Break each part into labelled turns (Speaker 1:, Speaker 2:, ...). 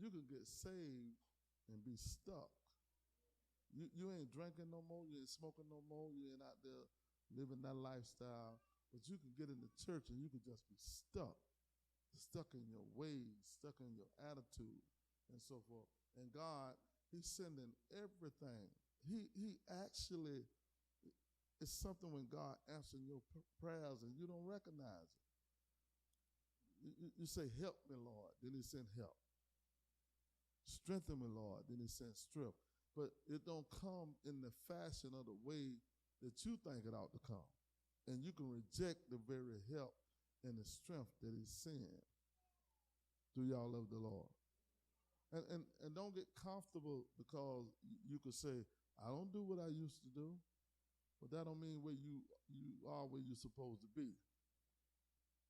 Speaker 1: you can get saved and be stuck. You ain't drinking no more, you ain't smoking no more, you ain't out there living that lifestyle. But you can get in the church and you can just be stuck in your ways, stuck in your attitude, and so forth. And God, He's sending everything. He actually, it's something when God answers your prayers and you don't recognize it. You say, help me, Lord. Then He sent help. Strengthen me, Lord. Then He sent strength. But it don't come in the fashion of the way that you think it ought to come. And you can reject the very help and the strength that He's sent. Do y'all love the Lord? And don't get comfortable because you could say, I don't do what I used to do. But that don't mean where you are where you're supposed to be.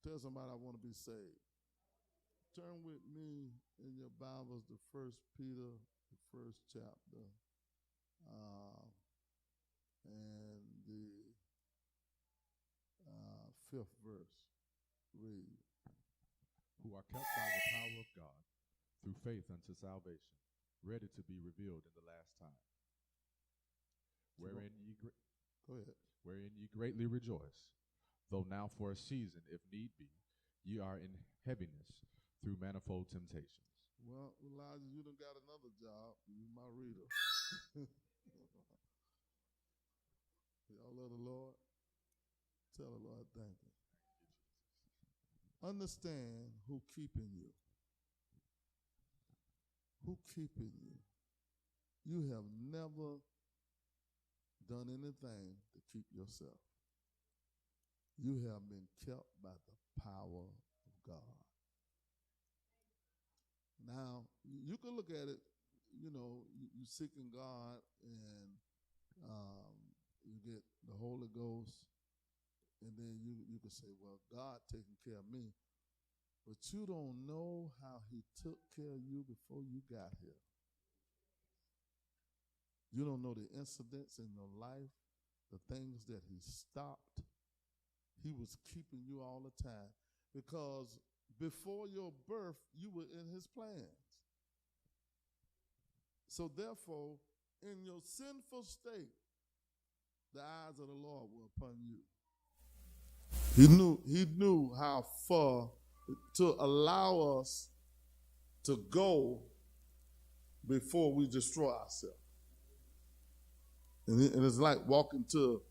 Speaker 1: Tell somebody I want to be saved. Turn with me in your Bibles to 1 Peter, the first chapter, and the fifth verse. Read.
Speaker 2: Who are kept by the power of God through faith unto salvation, ready to be revealed in the last time. Wherein ye greatly rejoice, though now for a season, if need be, ye are in heaviness through manifold temptations.
Speaker 1: Well, Elijah, you done got another job. You my reader. Y'all love the Lord? Tell the Lord thank you. Understand who keeping you. Who keeping you? You have never done anything to keep yourself. You have been kept by the power of God. Now, you can look at it, you seeking God and you get the Holy Ghost, and then you can say, well, God taking care of me. But you don't know how He took care of you before you got here. You don't know the incidents in your life, the things that He stopped. He was keeping you all the time because before your birth, you were in His plans. So therefore, in your sinful state, the eyes of the Lord were upon you. He knew how far to allow us to go before we destroy ourselves. And it's like walking to,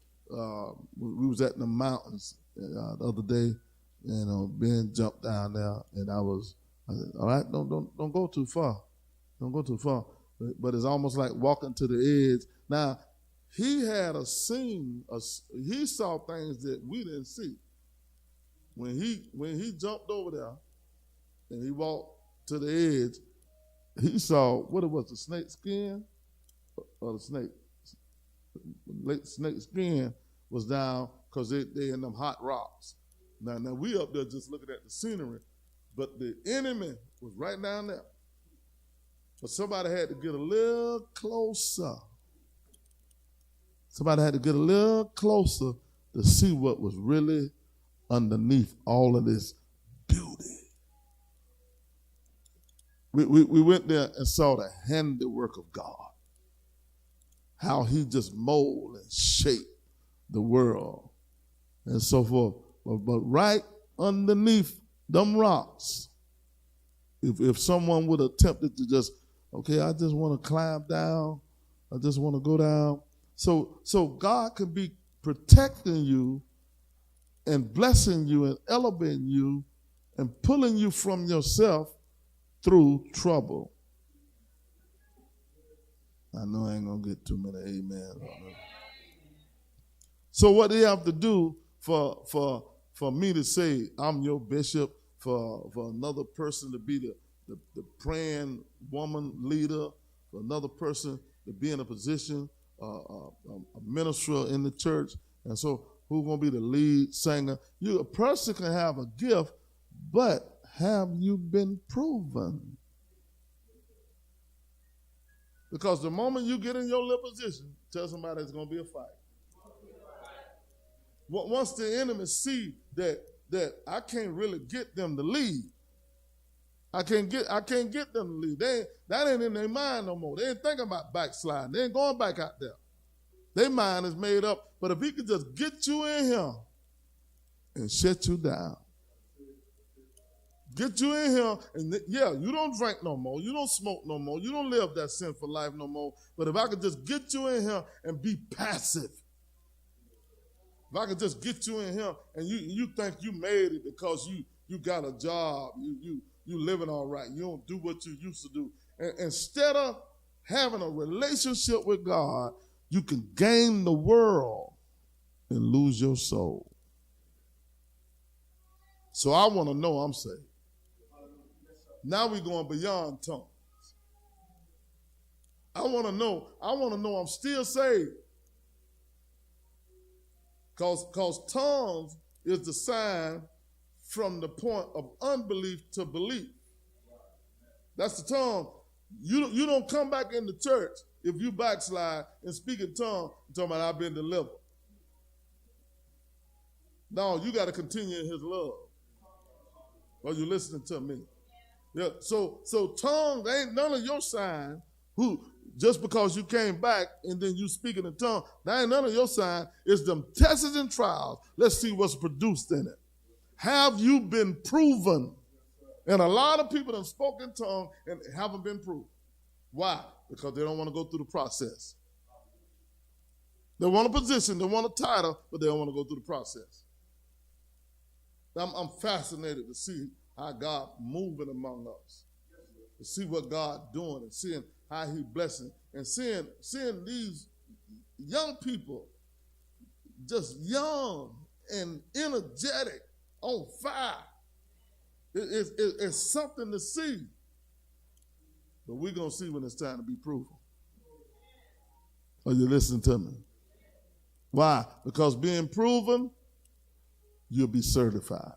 Speaker 1: we was at the mountains the other day, and Ben jumped down there, and I said, all right, don't go too far. Don't go too far. But it's almost like walking to the edge. Now, he had he saw things that we didn't see. When he jumped over there and he walked to the edge, he saw what it was, the snake skin or the snake skin was down because they in them hot rocks. Now we up there just looking at the scenery, but the enemy was right down there. But somebody had to get a little closer. Somebody had to get a little closer to see what was really underneath all of this beauty. We went there and saw the handiwork of God. How He just mold and shape the world and so forth. But right underneath them rocks, if someone would have attempted to just, okay, I just want to climb down, I just want to go down. So God could be protecting you and blessing you and elevating you and pulling you from yourself through trouble. I know I ain't going to get too many amens on it. So what do you have to do for me to say I'm your bishop, for another person to be the praying woman leader, for another person to be in a position, a minister in the church, and so who's going to be the lead singer? A person can have a gift, but have you been proven? Because the moment you get in your little position, tell somebody it's going to be a fight. Once the enemy see that I can't really get them to lead, I can't get them to leave. That ain't in their mind no more. They ain't thinking about backsliding. They ain't going back out there. Their mind is made up. But if he could just get you in here and shut you down. Get you in here, and you don't drink no more. You don't smoke no more. You don't live that sinful life no more. But if I could just get you in here and be passive. If I could just get you in here and you think you made it because you got a job, you living all right, you don't do what you used to do. And instead of having a relationship with God, you can gain the world and lose your soul. So I want to know I'm saved. Now we're going beyond tongues. I want to know I'm still saved. Because tongues is the sign from the point of unbelief to belief. That's the tongue. You don't come back in the church if you backslide and speak in tongues and talking about I've been delivered. No, you got to continue in his love. Are you listening to me? Yeah. So tongues ain't none of your sign just because you came back and then you speak in a tongue, that ain't none of your sign. It's them tests and trials. Let's see what's produced in it. Have you been proven? And a lot of people have spoken tongue and haven't been proven. Why? Because they don't want to go through the process. They want a position, they want a title, but they don't want to go through the process. I'm fascinated to see how God moving among us, to see what God doing and seeing how he blessing and seeing these young people just young and energetic, on fire. It's something to see. But we're going to see when it's time to be proven. Are you listening to me? Why? Because being proven, you'll be certified.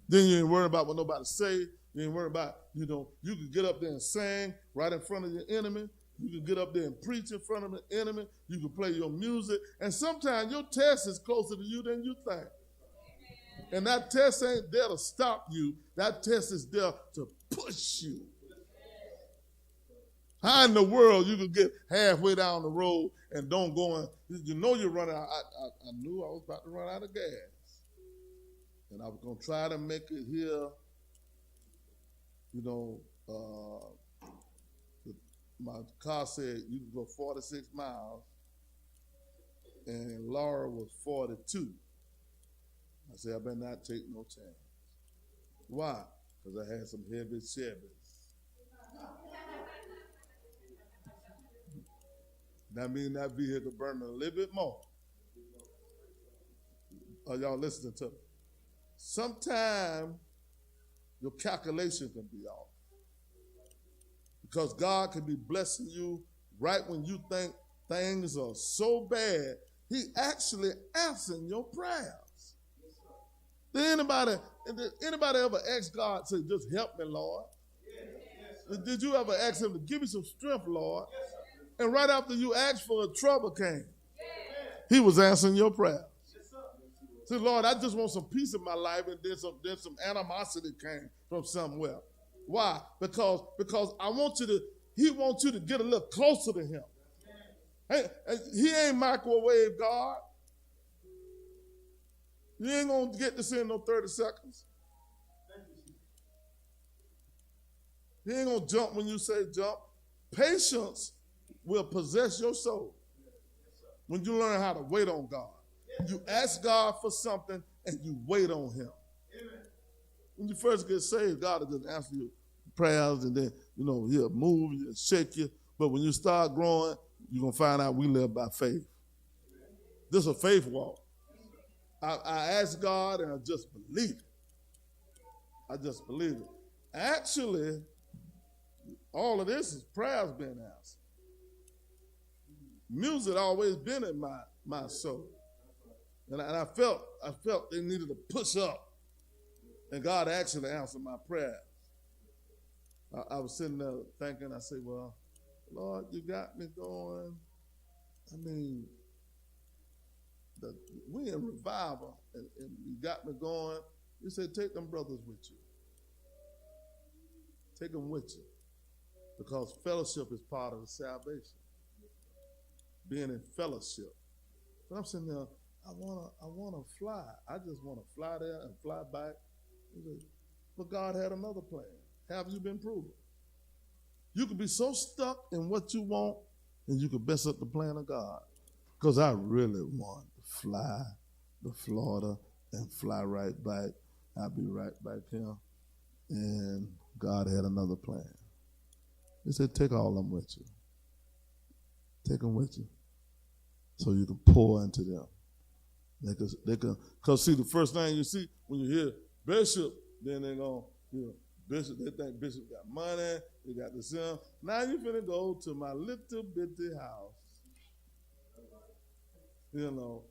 Speaker 1: Then you ain't worried about what nobody say. You ain't worried about, you can get up there and sing right in front of your enemy. You can get up there and preach in front of the enemy. You can play your music. And sometimes your test is closer to you than you think. And that test ain't there to stop you. That test is there to push you. How in the world you could get halfway down the road and don't go in? You're running out. I knew I was about to run out of gas. And I was going to try to make it here. My car said you can go 46 miles, and Laura was 42. I said, I better not take no chance. Why? Because I had some heavy Chevys. That means that vehicle burning a little bit more. Are y'all listening to me? Sometimes your calculation can be off. Because God can be blessing you right when you think things are so bad, he actually answering your prayers. Did anybody ever ask God, say, just help me, Lord? Did you ever ask him to give me some strength, Lord? And right after you asked for it, trouble came. He was answering your prayers. Say, Lord, I just want some peace in my life, and then some animosity came from somewhere. Why? Because he wants you to get a little closer to him. He ain't microwave God. You ain't going to get this in no 30 seconds. He ain't going to jump when you say jump. Patience will possess your soul when you learn how to wait on God. You ask God for something and you wait on him. When you first get saved, God will just answer your prayers, and then, he'll move you and shake you. But when you start growing, you're going to find out we live by faith. This is a faith walk. I ask God and I just believe it. I just believe it. Actually, all of this is prayers being answered. Music always been in my soul. And I felt they needed to push up. And God actually answered my prayers. I was sitting there thinking, I said, well, Lord, you got me going. I mean, we in revival, and you got me going. You said, take them brothers with you. Take them with you. Because fellowship is part of the salvation. Being in fellowship. But I'm sitting there, I wanna fly. I just want to fly there and fly back. But God had another plan. Have you been proven? You could be so stuck in what you want, and you could mess up the plan of God. Because I really want to fly to Florida and fly right back. I'll be right back here. And God had another plan. He said, take all of them with you. Take them with you. So you can pour into them. Because see, the first thing you see when you hear Bishop, then they're going to, Bishop, they think Bishop got money, they got the son. Now you finna go to my little bitty house. Now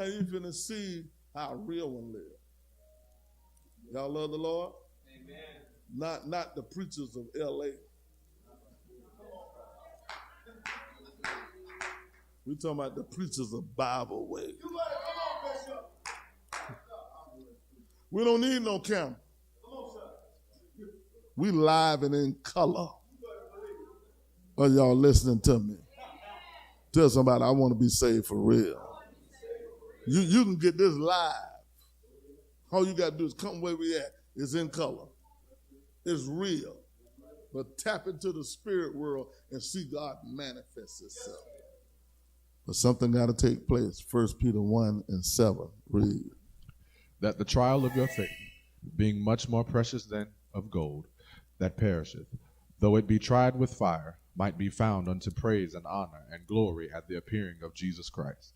Speaker 1: you finna see how a real one live. Y'all love the Lord? Amen. Not the preachers of L.A. We're talking about the preachers of Bible way. We don't need no camera. We live and in color. Are y'all listening to me? Tell somebody, I want to be saved for real. You can get this live. All you got to do is come where we at. It's in color. It's real. But tap into the spirit world and see God manifest itself. But something got to take place. 1 Peter 1:7. Read.
Speaker 2: That the trial of your faith, being much more precious than of gold, that perisheth, though it be tried with fire, might be found unto praise and honor and glory at the appearing of Jesus Christ.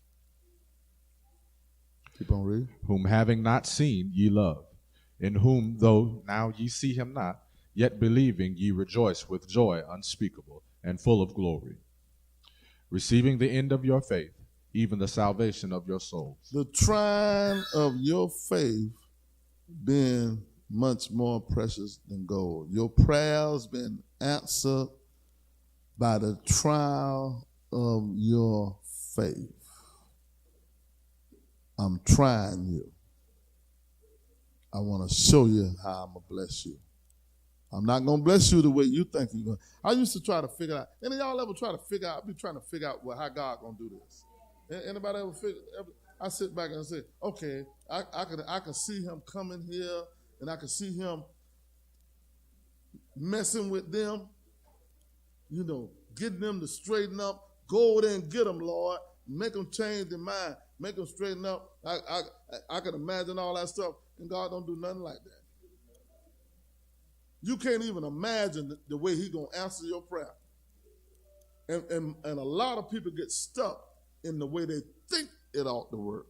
Speaker 1: Keep on reading.
Speaker 2: Whom having not seen ye love, in whom though now ye see him not, yet believing ye rejoice with joy unspeakable and full of glory, receiving the end of your faith, even the salvation of your souls.
Speaker 1: The trying of your faith being much more precious than gold. Your prayers been answered by the trial of your faith. I'm trying you. I want to show you how I'm going to bless you. I'm not going to bless you the way you think you're going to. I used to try to figure out. Any of y'all ever try to figure out, be trying to figure out how God going to do this? Anybody ever figure? I sit back and say, okay, I can see him coming here, and I can see him messing with them, getting them to straighten up. Go over there and get them, Lord. Make them change their mind. Make them straighten up. I can imagine all that stuff, and God don't do nothing like that. You can't even imagine the way he's going to answer your prayer. And a lot of people get stuck in the way they think it ought to work.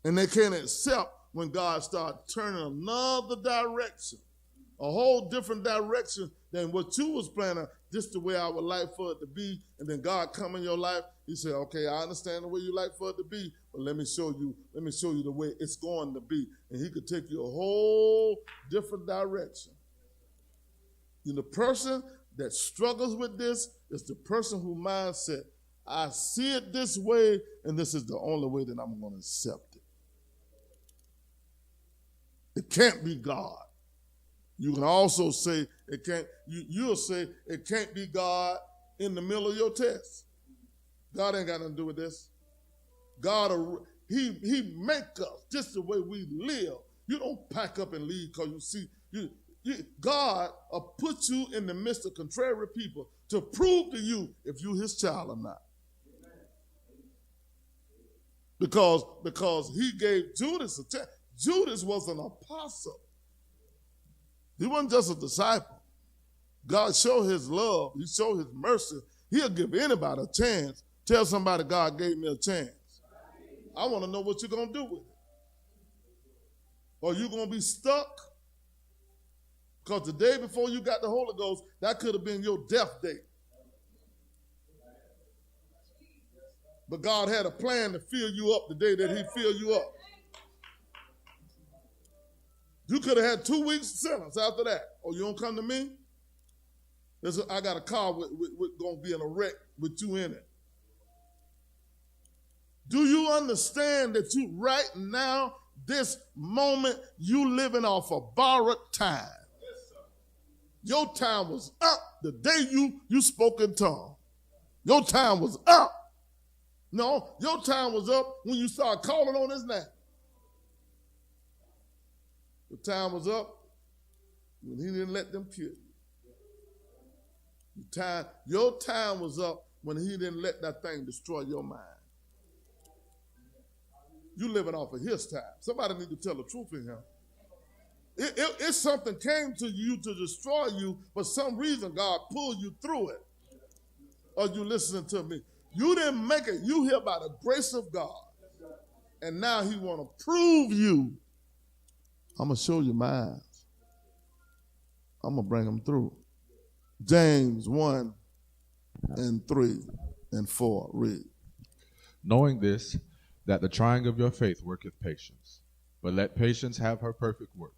Speaker 1: And they can't accept when God starts turning another direction, a whole different direction than what you was planning, just the way I would like for it to be. And then God come in your life, he said, okay, I understand the way you like for it to be, but let me show you the way it's going to be. And he could take you a whole different direction. The person that struggles with this is the person who mindset, I see it this way, and this is the only way that I'm going to accept it. It can't be God. You can also say it can't. You'll say it can't be God in the middle of your test. God ain't got nothing to do with this. God, he make us just the way we live. You don't pack up and leave because you see God will put you in the midst of contrary people to prove to you if you his child or not. Because he gave Judas a chance. Judas was an apostle. He wasn't just a disciple. God showed his love. He showed his mercy. He'll give anybody a chance. Tell somebody God gave me a chance. I want to know what you're going to do with it. Are you going to be stuck? Because the day before you got the Holy Ghost, that could have been your death date. But God had a plan to fill you up the day that he filled you up. You could have had 2 weeks sentence after that. Oh, you don't come to me? I got a car with going to be in a wreck with you in it. Do you understand that you right now, this moment, you living off a borrowed time? Your time was up the day you spoke in tongues. Your time was up. No, your time was up when you started calling on his name. Your time was up when he didn't let them kill you. Your time was up when he didn't let that thing destroy your mind. You living off of his time. Somebody need to tell the truth in here. If something came to you to destroy you, but some reason God pulled you through it. Are you listening to me? You didn't make it. You here by the grace of God. And now he want to prove you. I'm going to show you mine. I'm going to bring them through. James 1 and 3 and 4. Read.
Speaker 2: Knowing this, that the trying of your faith worketh patience. But let patience have her perfect work,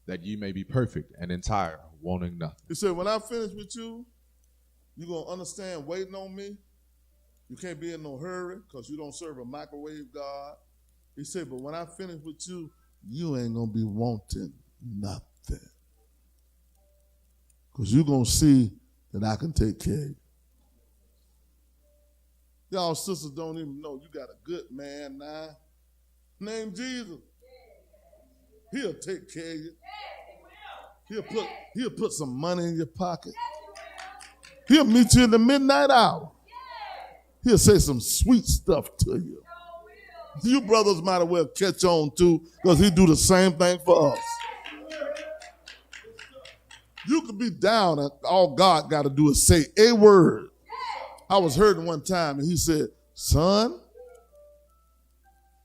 Speaker 2: that ye may be perfect and entire, wanting nothing.
Speaker 1: He said, when I finish with you, you're going to understand waiting on me. You can't be in no hurry because you don't serve a microwave God. He said, but when I finish with you, you ain't going to be wanting nothing. Because you're going to see that I can take care of you. Y'all sisters don't even know you got a good man now. Named Jesus. He'll take care of you. He'll put some money in your pocket. He'll meet you in the midnight hour. He'll say some sweet stuff to you. You brothers might as well catch on too, because he do the same thing for us. You could be down and all God got to do is say a word. I was hurting one time and he said, son,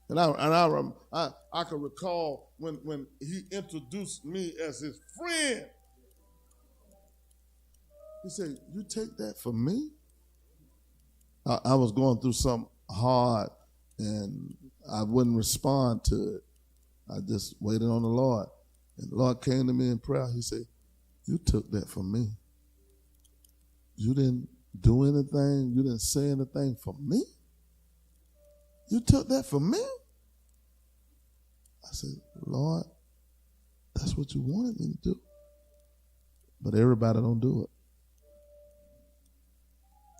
Speaker 1: and I can recall when he introduced me as his friend. He said, you take that for me? I was going through something hard and I wouldn't respond to it. I just waited on the Lord. And the Lord came to me in prayer. He said, you took that for me. You didn't do anything. You didn't say anything for me. You took that for me. I said, Lord, that's what you wanted me to do. But everybody don't do it.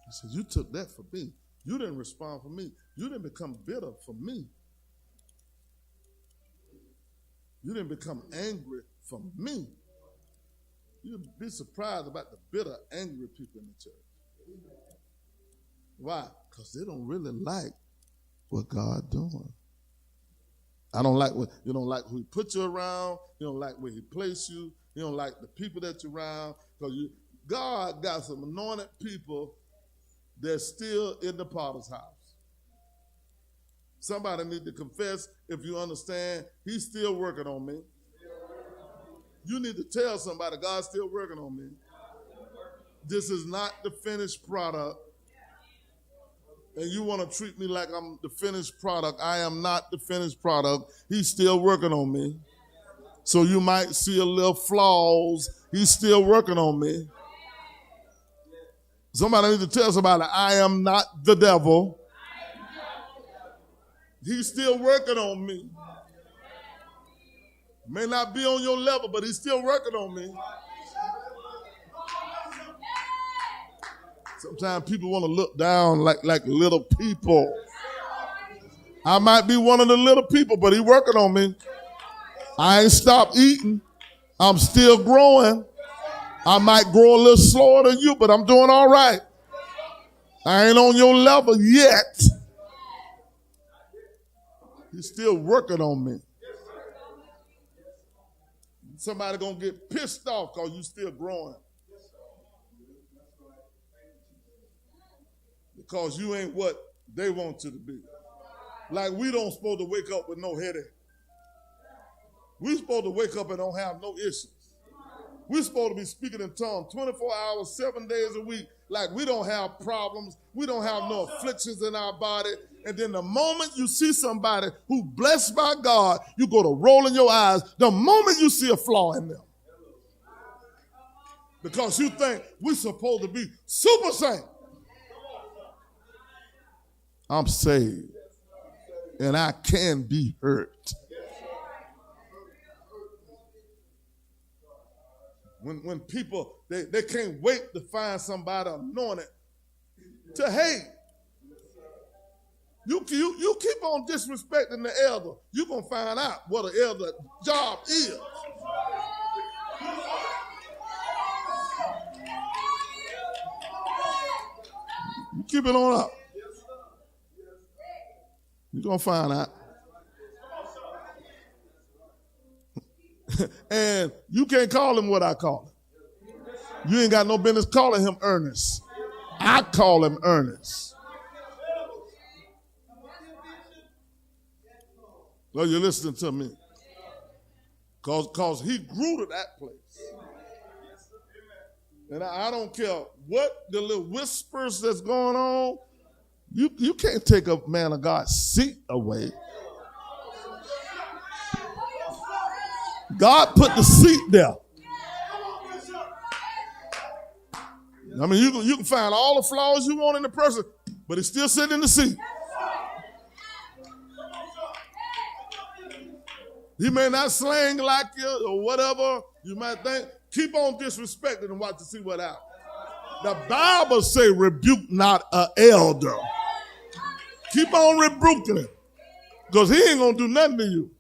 Speaker 1: He said, you took that for me. You didn't respond for me. You didn't become bitter for me. You didn't become angry for me. You'd be surprised about the bitter, angry people in the church. Why? Because they don't really like what God doing. I don't like what you don't like who he put you around. You don't like where he placed you. You don't like the people that you're around. Because God got some anointed people that's still in the potter's house. Somebody need to confess, if you understand, he's still working on me. You need to tell somebody, God's still working on me. This is not the finished product. And you want to treat me like I'm the finished product. I am not the finished product. He's still working on me. So you might see a little flaws. He's still working on me. Somebody need to tell somebody, I am not the devil. He's still working on me. May not be on your level, but he's still working on me. Sometimes people want to look down like little people. I might be one of the little people, but he's working on me. I ain't stopped eating. I'm still growing. I might grow a little slower than you, but I'm doing all right. I ain't on your level yet. He's still working on me. Somebody gonna get pissed off because you still growing. Because you ain't what they want you to be. Like we don't supposed to wake up with no headache. We supposed to wake up and don't have no issues. We're supposed to be speaking in tongues 24 hours, 7 days a week, like we don't have problems. We don't have no afflictions in our body. And then the moment you see somebody who blessed by God, you go to rolling your eyes the moment you see a flaw in them. Because you think we're supposed to be super saints. I'm saved. And I can be hurt. When people, they can't wait to find somebody anointed to hate. You keep on disrespecting the elder, you're going to find out what an elder job is. You keep it on up. You're going to find out. And you can't call him what I call him. You ain't got no business calling him Ernest. I call him Ernest. Well, you're listening to me. Because he grew to that place. And I don't care what the little whispers that's going on. You can't take a man of God's seat away. God put the seat there. I mean, you can find all the flaws you want in the person, but he's still sitting in the seat. He may not slang like you or whatever you might think. Keep on disrespecting and watch to see what happens. The Bible say rebuke not an elder. Keep on rebuking him because he ain't going to do nothing to you.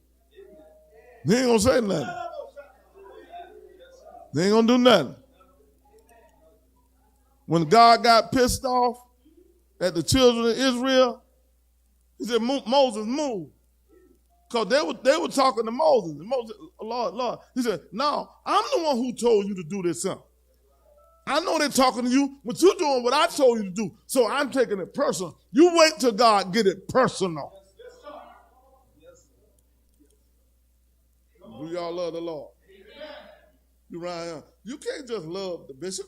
Speaker 1: He ain't going to say nothing. He ain't going to do nothing. When God got pissed off at the children of Israel, he said, Moses, move. Because they were talking to Moses. And Moses, Lord. He said, no, I'm the one who told you to do this something. I know they're talking to you, but you're doing what I told you to do. So I'm taking it personal. You wait till God get it personal. Do y'all love the Lord? You right here. You can't just love the bishop.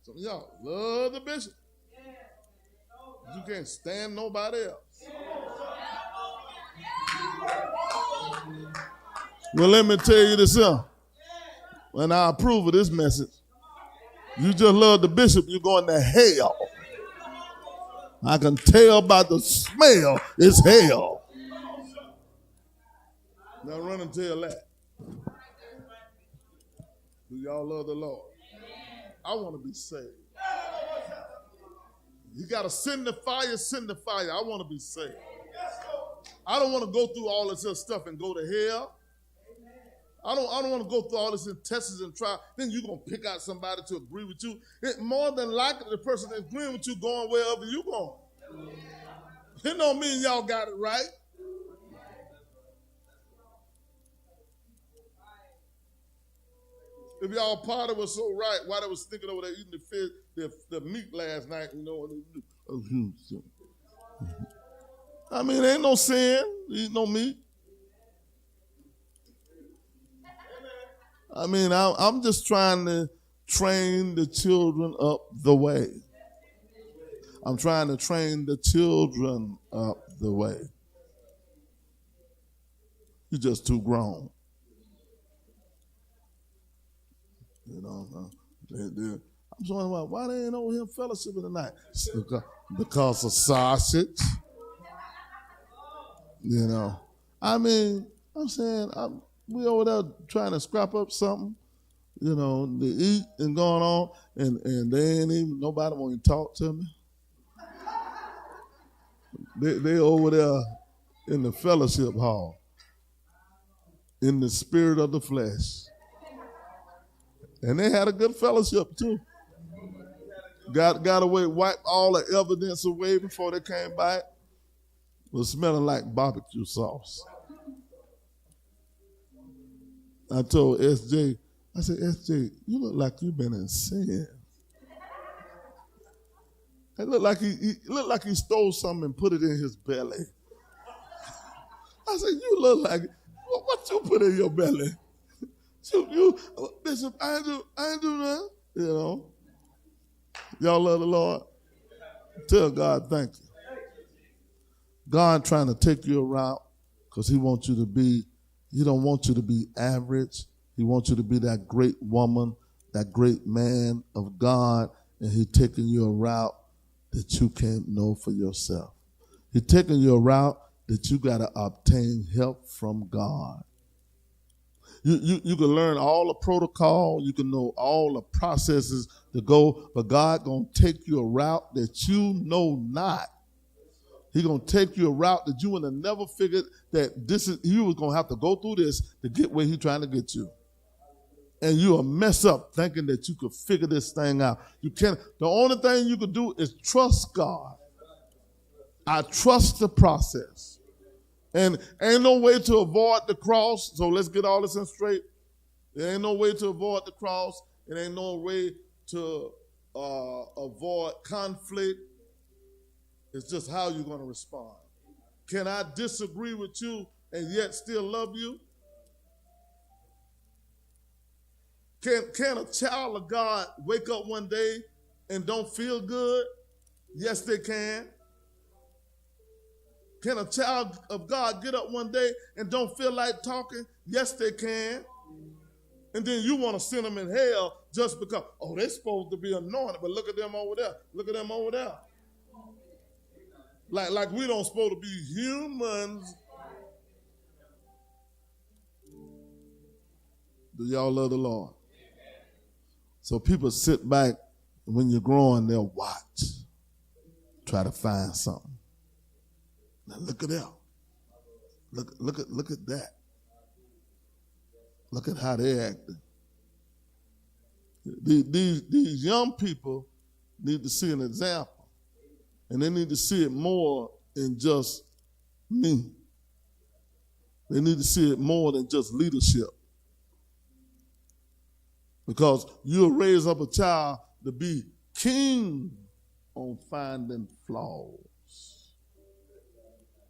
Speaker 1: Some of y'all love the bishop. You can't stand nobody else. Well, let me tell you this here. When I approve of this message, you just love the bishop, you're going to hell. I can tell by the smell it's hell. Now run and tell that. Do y'all love the Lord? I want to be saved. You got to send the fire, send the fire. I want to be saved. I don't want to go through all this other stuff and go to hell. I don't want to go through all this tests and try. Then you're going to pick out somebody to agree with you. More than likely, the person that's agreeing with you going wherever you going. It don't mean y'all got it right. If y'all party was so right, why they was thinking over there eating the fish, the meat last night, you know. I mean, ain't no sin, eat no meat. I mean, I'm just trying to train the children up the way. I'm trying to train the children up the way. You're just too grown. You know, I'm just wondering why they ain't over here fellowshipping tonight. Because of sausage. You know, I mean, I'm saying we over there trying to scrap up something, you know, to eat and going on, and they ain't even, nobody want to talk to me. They over there in the fellowship hall, in the spirit of the flesh. And they had a good fellowship too. Got away, wiped all the evidence away before they came back. Was smelling like barbecue sauce. I told SJ, I said, SJ, you look like you've been in sin. It looked like he stole something and put it in his belly. I said, you look like, what you put in your belly? You Bishop, I ain't do nothing. You know. Y'all love the Lord? Tell God thank you. God trying to take you around because he wants you to be, he don't want you to be average. He wants you to be that great woman, that great man of God, and he's taking you a route that you can't know for yourself. He's taking you a route that you got to obtain help from God. You can learn all the protocol, you can know all the processes to go, but God gonna take you a route that you know not. He gonna take you a route that you would have never figured that you was gonna have to go through this to get where He's trying to get you. And you'll mess up thinking that you could figure this thing out. You can't. The only thing you could do is trust God. I trust the process. And ain't no way to avoid the cross, so let's get all this in straight. There ain't no way to avoid the cross. It ain't no way to avoid conflict. It's just how you're going to respond. Can I disagree with you and yet still love you? Can a child of God wake up one day and don't feel good? Yes, they can. Can a child of God get up one day and don't feel like talking? Yes, they can. And then you want to send them in hell just because, oh, they're supposed to be anointed, but look at them over there. Look at them over there. Like we don't supposed to be humans. Do y'all love the Lord? So people sit back, and when you're growing, they'll watch. Try to find something. Now look at that. Look at that. Look at how they're acting. These young people need to see an example. And they need to see it more than just me. They need to see it more than just leadership. Because you'll raise up a child to be king on finding flaws.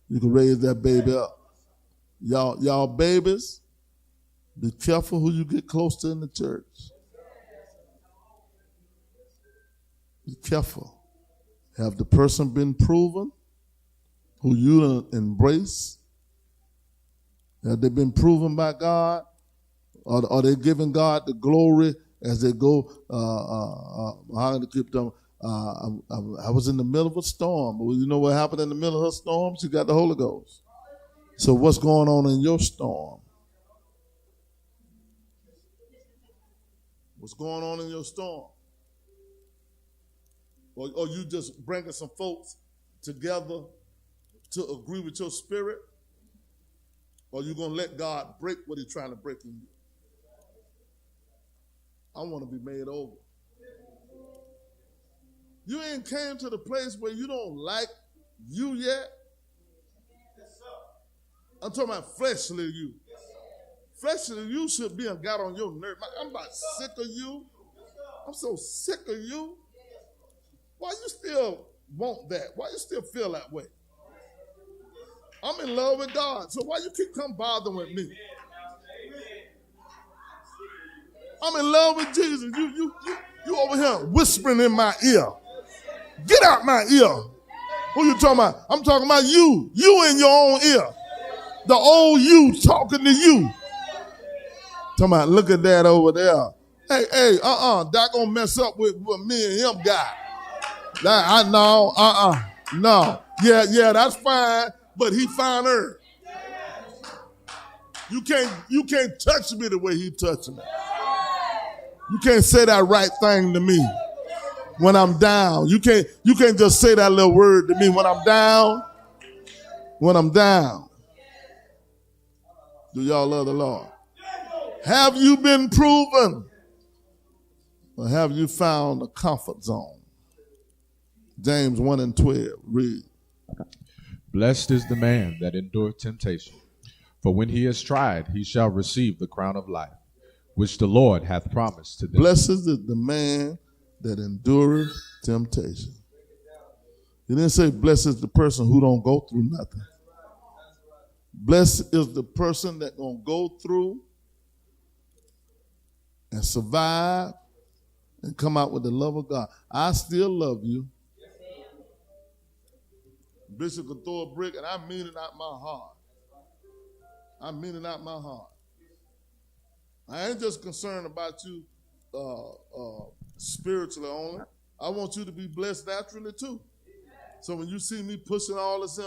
Speaker 1: You can raise that baby up. Y'all babies, be careful who you get close to in the church. Be careful. Have the person been proven who you embrace? Have they been proven by God? Or are they giving God the glory as they go? How to keep them? I was in the middle of a storm. But you know what happened in the middle of her storm? She got the Holy Ghost. So what's going on in your storm? What's going on in your storm? Or you just bringing some folks together to agree with your spirit? Or you going to let God break what He's trying to break in you? I want to be made over. You ain't came to the place where you don't like you yet. I'm talking about fleshly you. Fleshly you should be a God on your nerve. I'm about sick of you. I'm so sick of you. Why you still want that? Why you still feel that way? I'm in love with God, so why you keep come bothering with me? I'm in love with Jesus. You over here whispering in my ear. Get out my ear. Who you talking about? I'm talking about you. You in your own ear. The old you talking to you. Talking about, look at that over there. Hey, that gonna mess up with me and him guy. No. Yeah, that's fine, but he found her. You can't touch me the way he touched me. You can't say that right thing to me when I'm down. You can't just say that little word to me when I'm down. When I'm down. Do y'all love the Lord? Have you been proven? Or have you found a comfort zone? James 1:12, read.
Speaker 2: Blessed is the man that endureth temptation, for when he is tried, he shall receive the crown of life, which the Lord hath promised to them.
Speaker 1: Blessed is the man that endureth temptation. He didn't say blessed is the person who don't go through nothing. Blessed is the person that gonna go through and survive and come out with the love of God. I still love you. Bishop could throw a brick, and I mean it out my heart. I mean it out my heart. I ain't just concerned about you spiritually only. I want you to be blessed naturally too. So when you see me pushing all this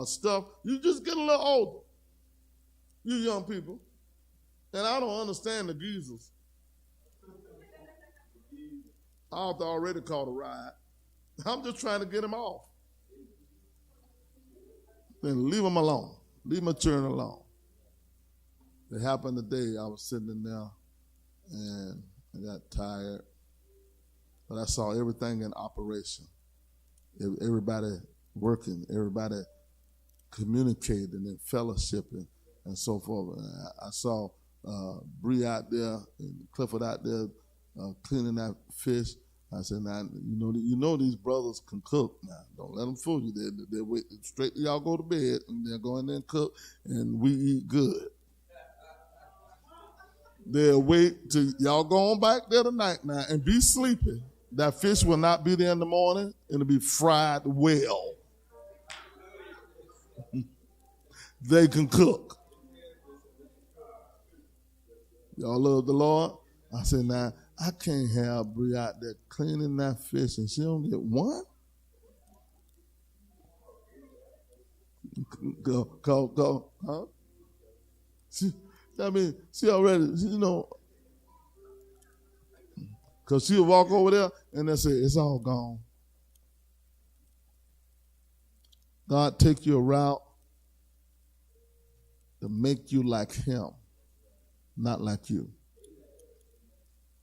Speaker 1: stuff. You just get a little older, you young people. And I don't understand the geezers. Arthur already caught a ride. I'm just trying to get him off. Then leave him alone. Leave my children alone. It happened today. I was sitting in there and I got tired. But I saw everything in operation. Everybody working, everybody communicating and fellowshipping and so forth. And I saw Bree out there and Clifford out there cleaning that fish. I said, now, you know these brothers can cook. Now, don't let them fool you. They wait straight till y'all go to bed, and they'll go in there and cook, and we eat good. They'll wait till y'all go on back there tonight now and be sleepy. That fish will not be there in the morning, and it'll be fried well. They can cook. Y'all love the Lord? I said, now, I can't have Bree out there cleaning that fish and she don't get one. Go, huh? She already, because she'll walk over there and they'll say, it's all gone. God take you a route to make you like him, not like you.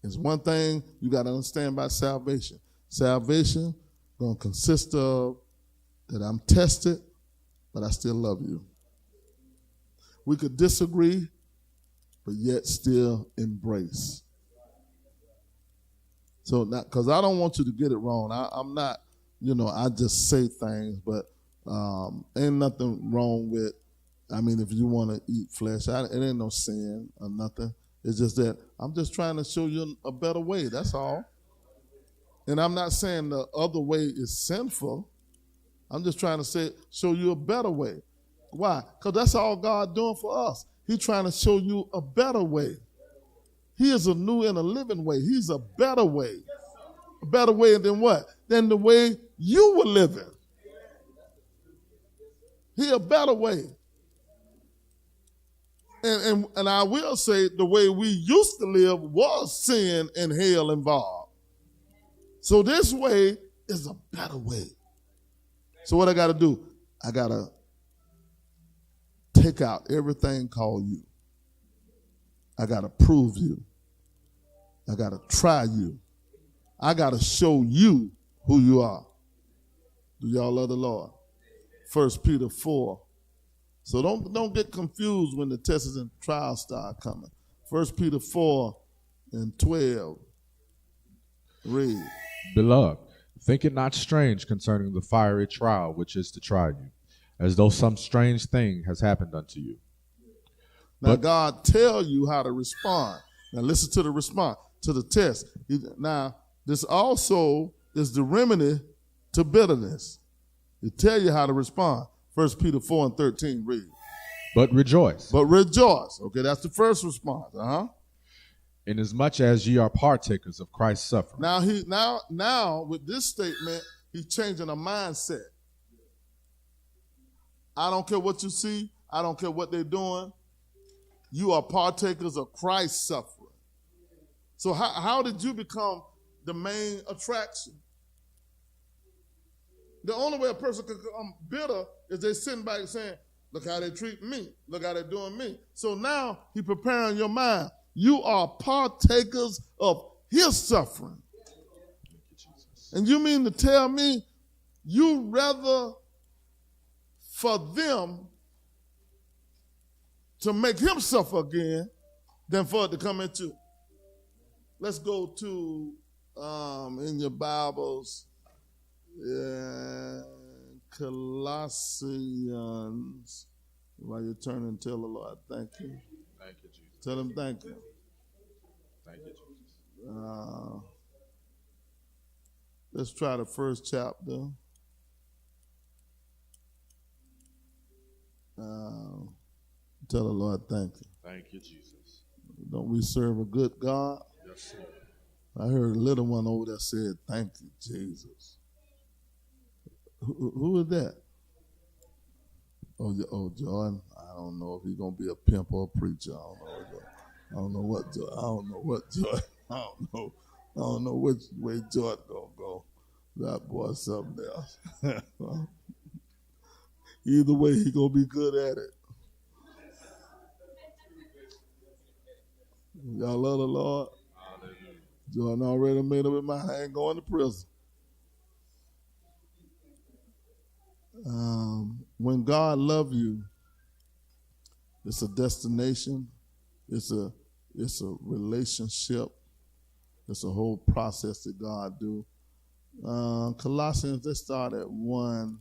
Speaker 1: There's one thing you got to understand about salvation. Salvation going to consist of that I'm tested, but I still love you. We could disagree, but yet still embrace. So, because I don't want you to get it wrong. I'm not, I just say things, but ain't nothing wrong with, if you want to eat flesh, it ain't no sin or nothing. It's just that I'm just trying to show you a better way, that's all. And I'm not saying the other way is sinful. I'm just trying to show you a better way. Why? Because that's all God doing for us. He's trying to show you a better way. He is a new and a living way. He's a better way. A better way than what? Than the way you were living. He a better way. And I will say the way we used to live was sin and hell involved. So this way is a better way. So what I got to do? I got to take out everything called you. I got to prove you. I got to try you. I got to show you who you are. Do y'all love the Lord? 1 Peter 4. So don't get confused when the tests and trials start coming. 1 Peter 4 and 12. Read.
Speaker 2: Beloved, think it not strange concerning the fiery trial which is to try you, as though some strange thing has happened unto you.
Speaker 1: Now God tell you how to respond. Now listen to the response, to the test. Now this also is the remedy to bitterness. He tell you how to respond. 1 Peter 4 and 13, read.
Speaker 2: But rejoice.
Speaker 1: But rejoice. Okay, that's the first response.
Speaker 2: Inasmuch as ye are partakers of Christ's suffering.
Speaker 1: Now with this statement, he's changing a mindset. I don't care what you see. I don't care what they're doing. You are partakers of Christ's suffering. So how did you become the main attraction? The only way a person can become bitter is they sitting back saying, look how they treat me. Look how they're doing me. So now he's preparing your mind. You are partakers of his suffering. And you mean to tell me you rather for them to make him suffer again than for it to come into? Let's go to, in your Bibles, Colossians. While you're turning, tell the Lord, thank you.
Speaker 2: Thank you, Jesus.
Speaker 1: Tell him thank you.
Speaker 2: Thank you, Jesus.
Speaker 1: Let's try the first chapter. Tell the Lord thank you.
Speaker 2: Thank you, Jesus.
Speaker 1: Don't we serve a good God?
Speaker 2: Yes, Lord.
Speaker 1: I heard a little one over there said, thank you, Jesus. Who is that? Jordan, I don't know if he's going to be a pimp or a preacher. I don't know what Jordan. I don't know which way Jordan going to go. That boy's something else. Either way, he going to be good at it. Y'all love the Lord? Jordan already made up his mind. I ain't going to prison. When God loves you, it's a destination. It's a relationship. It's a whole process that God do. Colossians, let's start at 1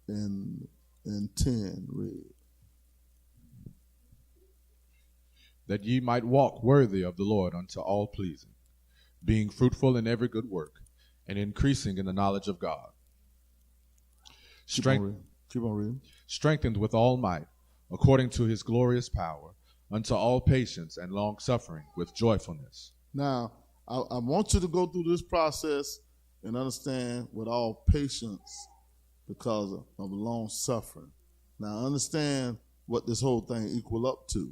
Speaker 1: and 10. Read.
Speaker 2: That ye might walk worthy of the Lord unto all pleasing, being fruitful in every good work, and increasing in the knowledge of God.
Speaker 1: Keep on reading.
Speaker 2: Strengthened with all might, according to his glorious power, unto all patience and long suffering with joyfulness.
Speaker 1: Now, I want you to go through this process and understand with all patience because of long suffering. Now, understand what this whole thing equal up to.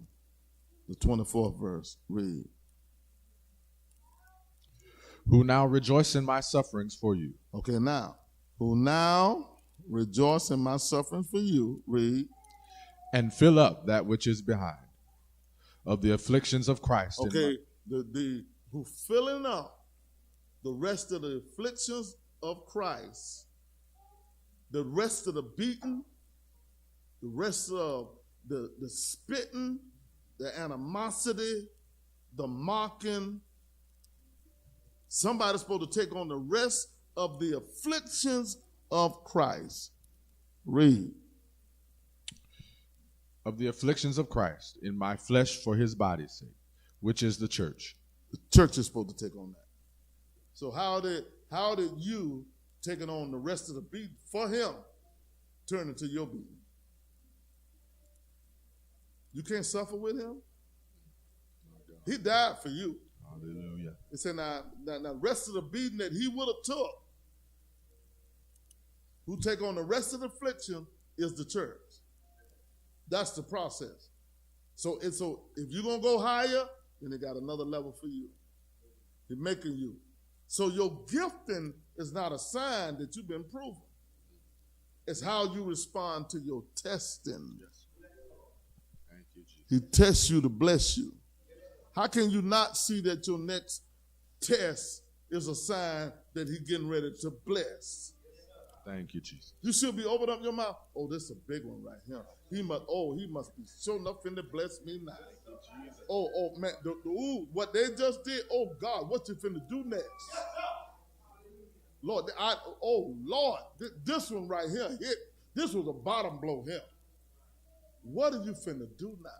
Speaker 1: The 24th verse, read.
Speaker 2: Who now rejoice in my sufferings for you.
Speaker 1: Okay, now. Who now rejoice in my sufferings for you, read.
Speaker 2: And fill up that which is behind of the afflictions of Christ.
Speaker 1: Okay, who filling up the rest of the afflictions of Christ, the rest of the beating, the rest of the spitting, the animosity, the mocking. Somebody's supposed to take on the rest of the afflictions of Christ. Read.
Speaker 2: Of the afflictions of Christ in my flesh for his body's sake, which is the church.
Speaker 1: The church is supposed to take on that. So how did you taking on the rest of the beat for him turn into your beating? You can't suffer with him. He died for you.
Speaker 2: Hallelujah.
Speaker 1: It said now the rest of the beating that he would have took, who take on the rest of the affliction is the church. That's the process. So if you're gonna go higher, then they got another level for you. He's making you. So your gifting is not a sign that you've been proven. It's how you respond to your testing.
Speaker 2: Yes. Thank you, Jesus.
Speaker 1: He tests you to bless you. How can you not see that your next test is a sign that he's getting ready to bless?
Speaker 2: Thank you, Jesus.
Speaker 1: You should be opening up your mouth. Oh, this is a big one right here. He must be sure enough finna bless me now. Oh, man, what they just did. Oh, God, what you finna do next? Lord, Lord, this one right here hit. This was a bottom blow here. What are you finna do now?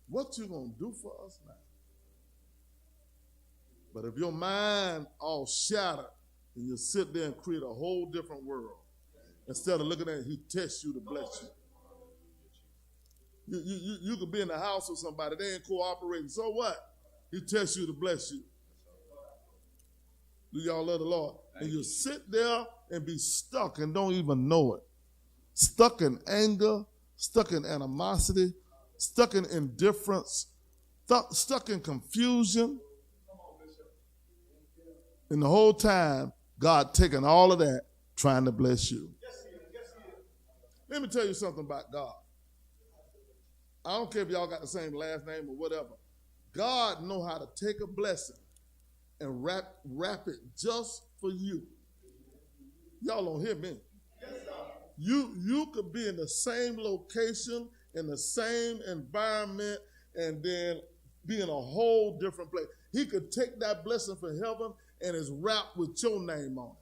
Speaker 1: What you gonna do for us now? But if your mind all shattered and you sit there and create a whole different world, instead of looking at it, he tests you to bless you. You could be in the house with somebody, they ain't cooperating. So what? He tests you to bless you. Do y'all love the Lord? And you sit there and be stuck and don't even know it. Stuck in anger, stuck in animosity, stuck in indifference, stuck in confusion. And the whole time, God taking all of that, trying to bless you. Let me tell you something about God. I don't care if y'all got the same last name or whatever. God know how to take a blessing and wrap it just for you. Y'all don't hear me. You could be in the same location, in the same environment, and then be in a whole different place. He could take that blessing from heaven and it's wrapped with your name on it.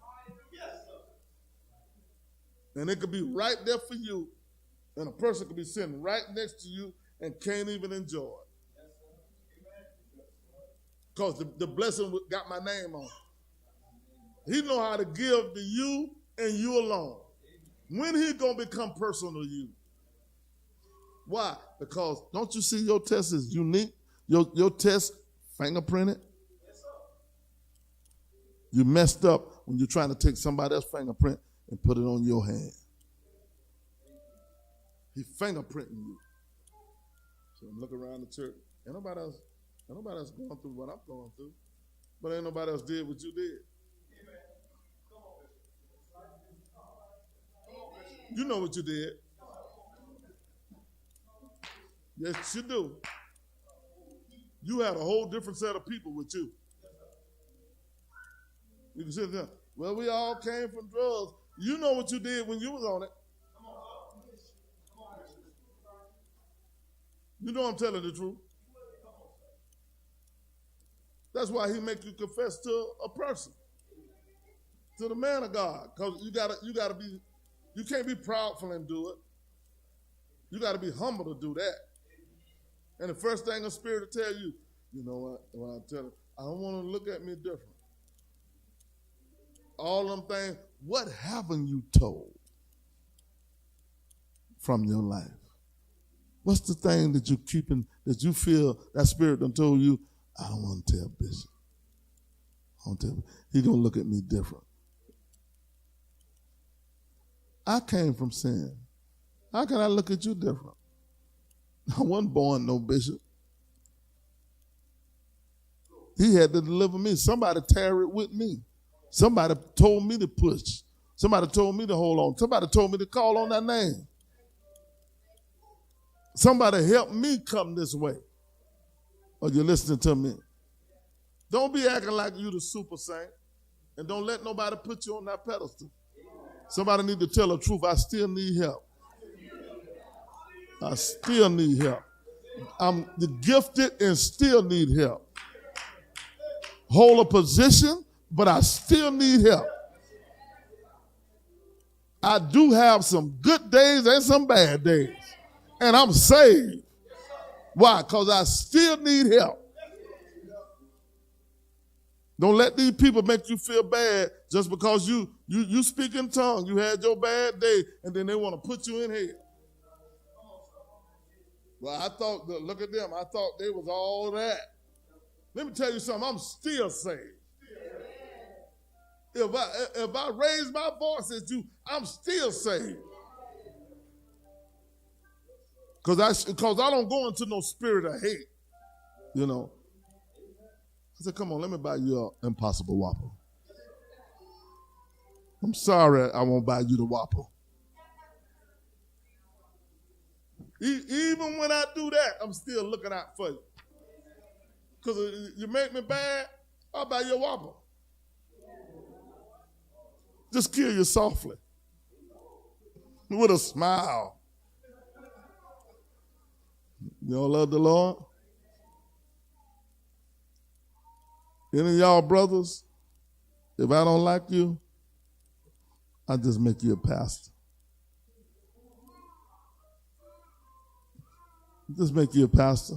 Speaker 1: And it could be right there for you, and a person could be sitting right next to you and can't even enjoy it. Because the blessing got my name on it. He know how to give to you and you alone. When he going to become personal to you? Why? Because don't you see your test is unique? Your test fingerprinted? You messed up when you're trying to take somebody else's fingerprint and put it on your hand. He's fingerprinting you. So I'm looking around the church. Ain't nobody else going through what I'm going through. But ain't nobody else did what you did. You know what you did. Yes, you do. You had a whole different set of people with you. You can sit there. Well, we all came from drugs. You know what you did when you was on it. You know I'm telling the truth. That's why he make you confess to a person, to the man of God, because you gotta be. You can't be proudful and do it. You got to be humble to do that. And the first thing the Spirit will tell you, you know what? When I tell him, I don't want to look at me different. All them things, what haven't you told from your life? What's the thing that you're keeping, that you feel that Spirit done told you, I don't want to tell Bishop. I don't tell him. He's going to look at me different. I came from sin. How can I look at you different? I wasn't born no bishop. He had to deliver me. Somebody tarried with me. Somebody told me to push. Somebody told me to hold on. Somebody told me to call on that name. Somebody helped me come this way. Are you listening to me? Don't be acting like you the super saint. And don't let nobody put you on that pedestal. Somebody need to tell the truth. I still need help. I still need help. I'm the gifted and still need help. Hold a position, but I still need help. I do have some good days and some bad days. And I'm saved. Why? Because I still need help. Don't let these people make you feel bad just because you speak in tongues. You had your bad day, and then they want to put you in hell. Well, I thought, look at them. I thought they was all that. Let me tell you something. I'm still saved. If I raise my voice at you, I'm still saved. Because I don't go into no spirit of hate, you know. I said, come on, let me buy you an Impossible Whopper. I'm sorry I won't buy you the Whopper. Even when I do that, I'm still looking out for you. Because you make me bad, I'll buy you a Whopper. Just kill you softly. With a smile. Y'all love the Lord? Any of y'all brothers, if I don't like you, I'll just make you a pastor. Just make you a pastor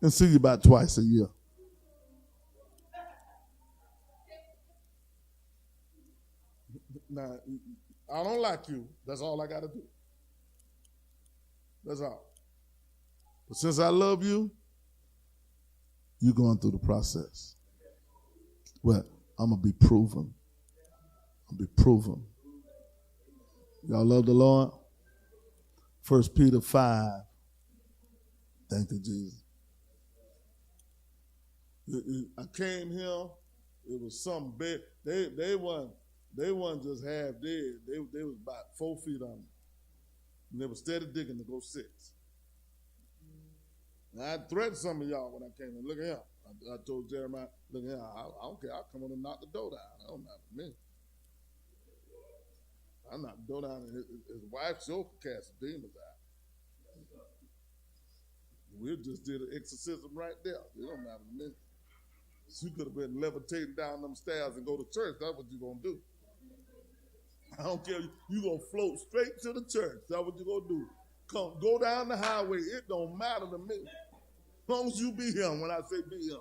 Speaker 1: and see you about twice a year. Now, I don't like you. That's all I got to do. That's all. But since I love you, you're going through the process. Well, I'm going to be proven. I'll be proven. Y'all love the Lord? 1 Peter 5. Thank you, Jesus. I came here. It was something big. They weren't just half dead. They was about 4 feet under. And they were steady digging to go 6. And I threatened some of y'all when I came in. Look at him. I told Jeremiah, look at him. I don't care. I'll come on and knock the door down. That don't matter to me. I knocked the door down and his wife sure could cast the demons out. We just did an exorcism right there. It don't matter to me. She could have been levitating down them stairs and go to church. That's what you're going to do. I don't care. You're going to float straight to the church. That's what you're going to do. Go down the highway. It don't matter to me. As long as you be him when I say be him.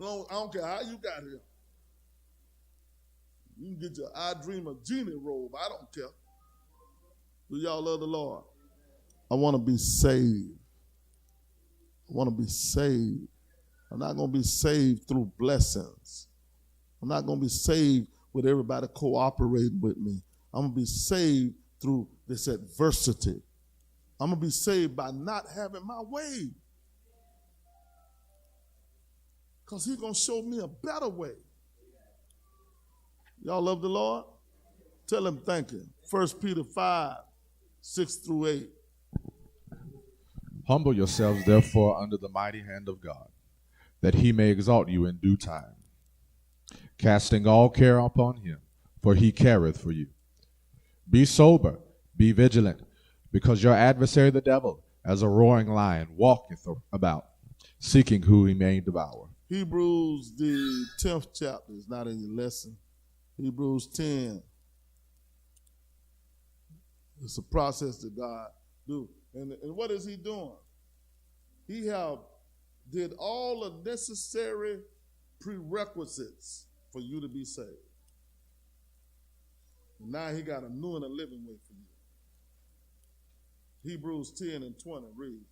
Speaker 1: I don't care how you got here. You can get your I Dream of Genie robe. I don't care. Do y'all love the Lord? I want to be saved. I want to be saved. I'm not going to be saved through blessings. I'm not going to be saved with everybody cooperating with me. I'm going to be saved through this adversity. I'm going to be saved by not having my way. Because he's going to show me a better way. Y'all love the Lord? Tell him thank you. 1 Peter 5, 6 through 8.
Speaker 2: Humble yourselves, therefore, under the mighty hand of God, that he may exalt you in due time, casting all care upon him, for he careth for you. Be sober, be vigilant, because your adversary the devil, as a roaring lion, walketh about, seeking who he may devour.
Speaker 1: Hebrews, the 10th chapter, is not in your lesson. Hebrews 10. It's a process that God do. And what is he doing? He have did all the necessary prerequisites for you to be saved. And now he got a new and a living way for you. Hebrews 10 and 20, read.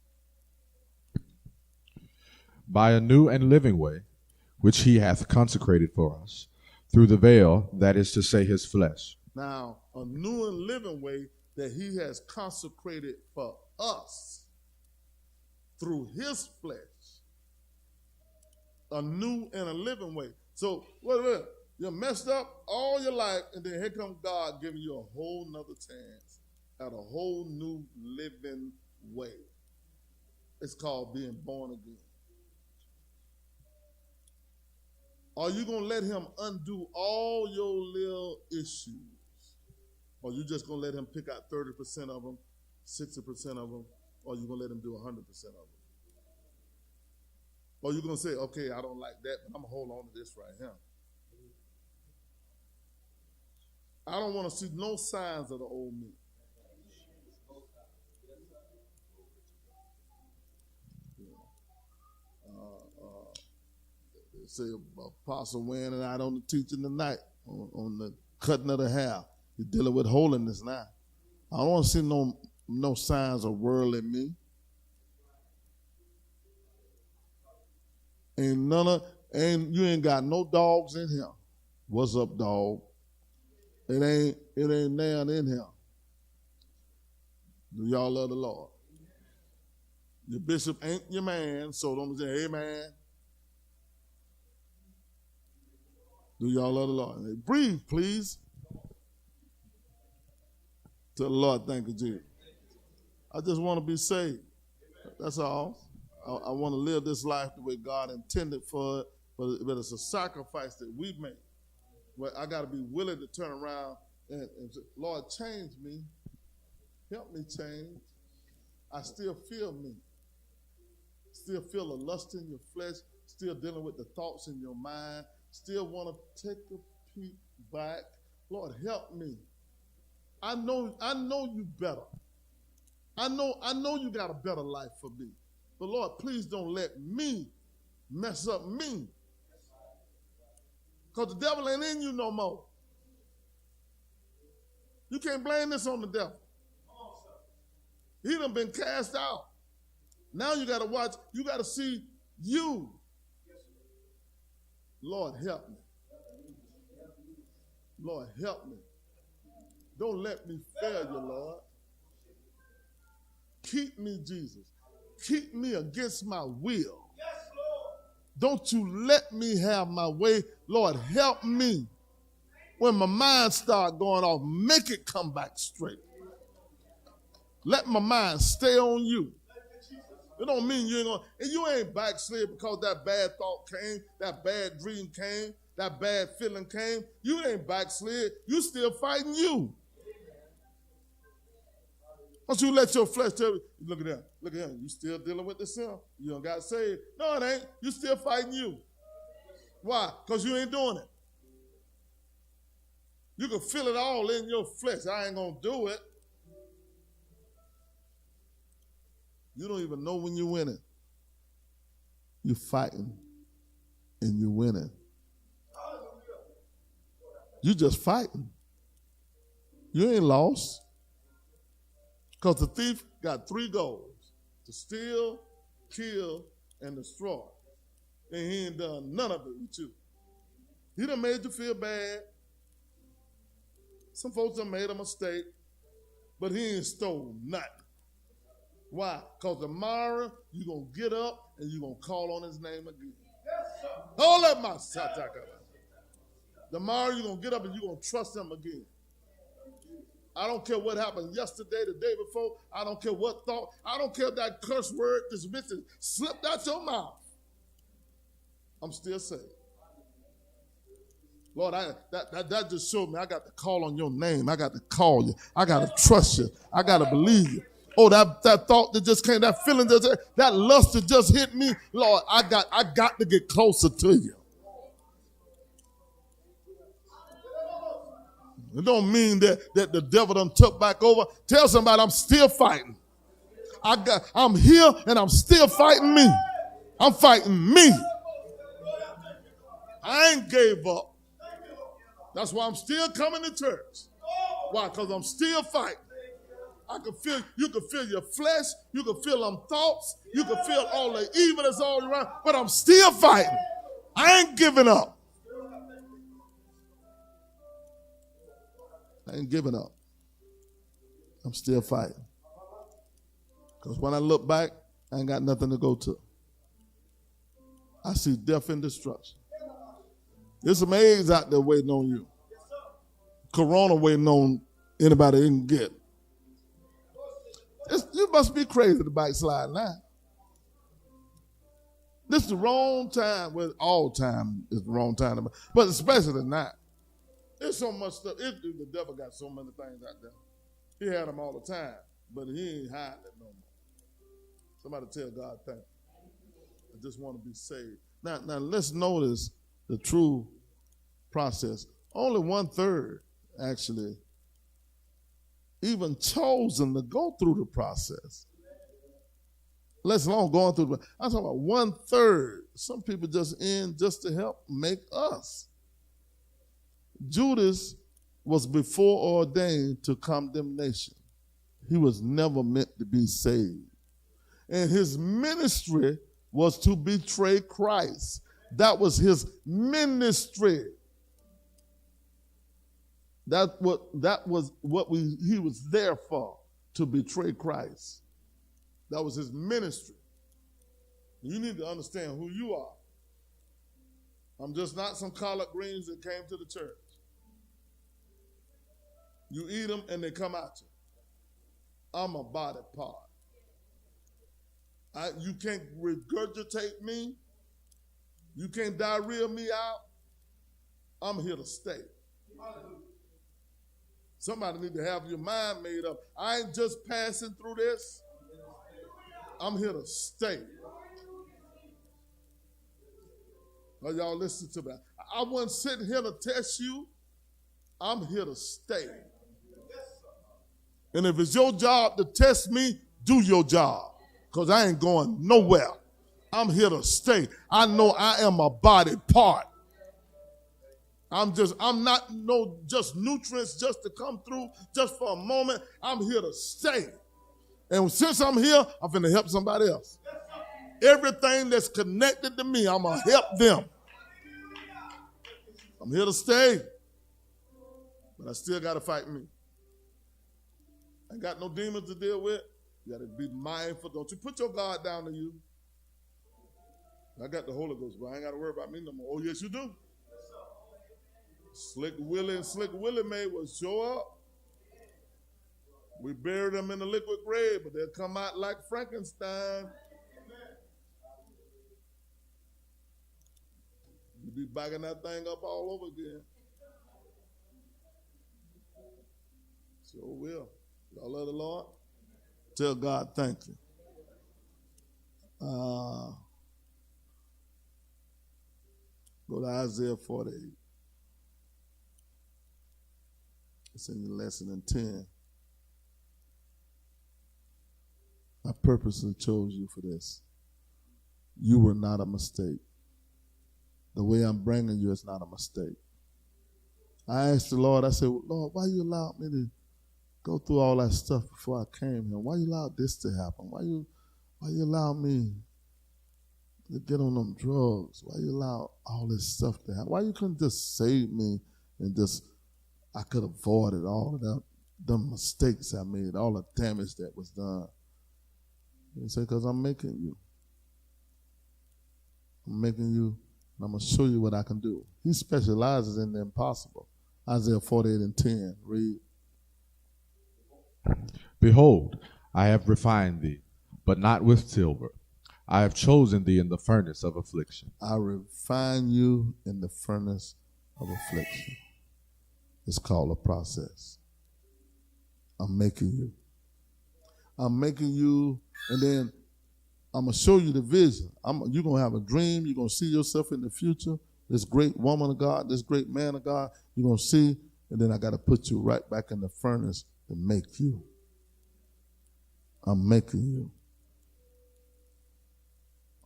Speaker 2: By a new and living way, which he hath consecrated for us, through the veil, that is to say, his flesh.
Speaker 1: Now, a new and living way that he has consecrated for us through his flesh. A new and a living way. So, wait. You're messed up all your life, and then here comes God giving you a whole nother chance at a whole new living way. It's called being born again. Are you going to let him undo all your little issues? Or you just going to let him pick out 30% of them, 60% of them, or you going to let him do 100% of them? Or you going to say, okay, I don't like that, but I'm going to hold on to this right here. I don't want to see no signs of the old me. Say Apostle Wayne and I on the teaching tonight on the cutting of the hair. You're dealing with holiness now. I don't want to see no signs of worldly me. You ain't got no dogs in here. What's up, dog? It ain't nothing in here. Do y'all love the Lord? Your bishop ain't your man, so don't say, hey man. Do y'all love the Lord? Hey, breathe, please. Tell the Lord, thank you, Jesus. I just want to be saved. That's all. I want to live this life the way God intended for it, but it's a sacrifice that we make. But I got to be willing to turn around and say, Lord, change me. Help me change. I still feel me. Still feel the lust in your flesh. Still dealing with the thoughts in your mind. Still want to take a peek back. Lord, help me. I know you better. I know you got a better life for me. But Lord, please don't let me mess up me. Because the devil ain't in you no more. You can't blame this on the devil. He done been cast out. Now you got to watch. You got to see you. Lord, help me. Lord, help me. Don't let me fail you, Lord. Keep me, Jesus. Keep me against my will. Don't you let me have my way. Lord, help me. When my mind start going off, make it come back straight. Let my mind stay on you. It don't mean you ain't gonna, and you ain't backslid because that bad thought came, that bad dream came, that bad feeling came. You ain't backslid. You still fighting you. Once you let your flesh tell you, look at him, you still dealing with the sin. You don't got saved. No, it ain't. You still fighting you. Why? Because you ain't doing it. You can feel it all in your flesh. I ain't going to do it. You don't even know when you're winning. You're fighting and you're winning. You just fighting. You ain't lost. Because the thief got 3 goals: to steal, kill, and destroy. And he ain't done none of it with you. He done made you feel bad. Some folks done made a mistake, but he ain't stole nothing. Why? Because tomorrow you're going to get up and you're going to call on his name again. Hold up, my sataka. Tomorrow you're going to get up and you're going to trust him again. I don't care what happened yesterday, the day before. I don't care what thought. I don't care if that curse word, this message slipped out your mouth. I'm still saved. Lord, that just showed me I got to call on your name. I got to call you. I got to trust you. I got to believe you. Oh, that thought that just came, that feeling, that lust that just hit me. Lord, I got to get closer to you. It don't mean that the devil done took back over. Tell somebody I'm still fighting. I'm here and I'm still fighting me. I'm fighting me. I ain't gave up. That's why I'm still coming to church. Why? Because I'm still fighting. You can feel your flesh. You can feel them thoughts. You can feel all the evil that's all around. But I'm still fighting. I ain't giving up. I ain't giving up. I'm still fighting. Because when I look back, I ain't got nothing to go to. I see death and destruction. There's some AIDS out there waiting on you. Corona waiting on anybody you can get. You must be crazy to backslide now. This is the wrong time. Well, all time is the wrong time. But especially now. There's so much stuff. The devil got so many things out there. He had them all the time. But he ain't hiding it no more. Somebody tell God thank you. I just want to be saved. Now let's notice the true process. Only 1/3 actually even chosen to go through the process. Let alone going through the process. I'm talking about 1/3. Some people just in just to help make us. Judas was before ordained to condemnation. He was never meant to be saved. And his ministry was to betray Christ. That was his ministry. That was what he was there for, to betray Christ. That was his ministry. You need to understand who you are. I'm just not some collard greens that came to the church. You eat them and they come out you. I'm a body part. You can't regurgitate me. You can't diarrhea me out. I'm here to stay. Somebody need to have your mind made up. I ain't just passing through this. I'm here to stay. Are y'all listening to me? I wasn't sitting here to test you. I'm here to stay. And if it's your job to test me, do your job. Because I ain't going nowhere. I'm here to stay. I know I am a body part. I'm not just nutrients just to come through just for a moment. I'm here to stay. And since I'm here, I'm going to help somebody else. Everything that's connected to me, I'm going to help them. I'm here to stay. But I still got to fight me. I ain't got no demons to deal with. You got to be mindful. Don't you put your guard down to you. I got the Holy Ghost, but I ain't got to worry about me no more. Oh, yes, you do. Slick Willie and Slick Willie Mae will show up. We bury them in the liquid grave, but they'll come out like Frankenstein. You'll be backing that thing up all over again. So will. Y'all love the Lord? Tell God thank you. Go to Isaiah 48. It's in your lesson in 10. I purposely chose you for this. You were not a mistake. The way I'm bringing you is not a mistake. I asked the Lord, I said, Lord, why you allowed me to go through all that stuff before I came here? Why you allowed this to happen? Why you allowed me to get on them drugs? Why you allow all this stuff to happen? Why you couldn't just save me and just, I could have avoided all of that, the mistakes I made, all the damage that was done. He said, because I'm making you. I'm making you, and I'm going to show you what I can do. He specializes in the impossible. Isaiah 48:10, read.
Speaker 2: Behold, I have refined thee, but not with silver. I have chosen thee in the furnace of affliction.
Speaker 1: I refine you in the furnace of affliction. It's called a process. I'm making you. I'm making you, and then I'm going to show you the vision. You're going to have a dream. You're going to see yourself in the future. This great woman of God, this great man of God, you're going to see, and then I got to put you right back in the furnace to make you. I'm making you.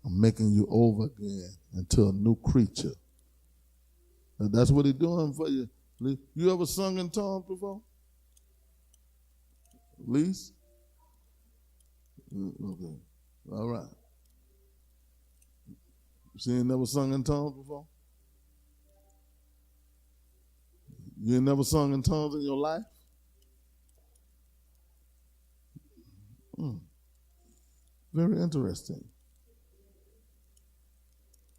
Speaker 1: I'm making you over again into a new creature. And that's what he's doing for you. You ever sung in tongues before? Lise? Okay. All right. You ain't never sung in tongues before? You ain't never sung in tongues in your life? Very interesting.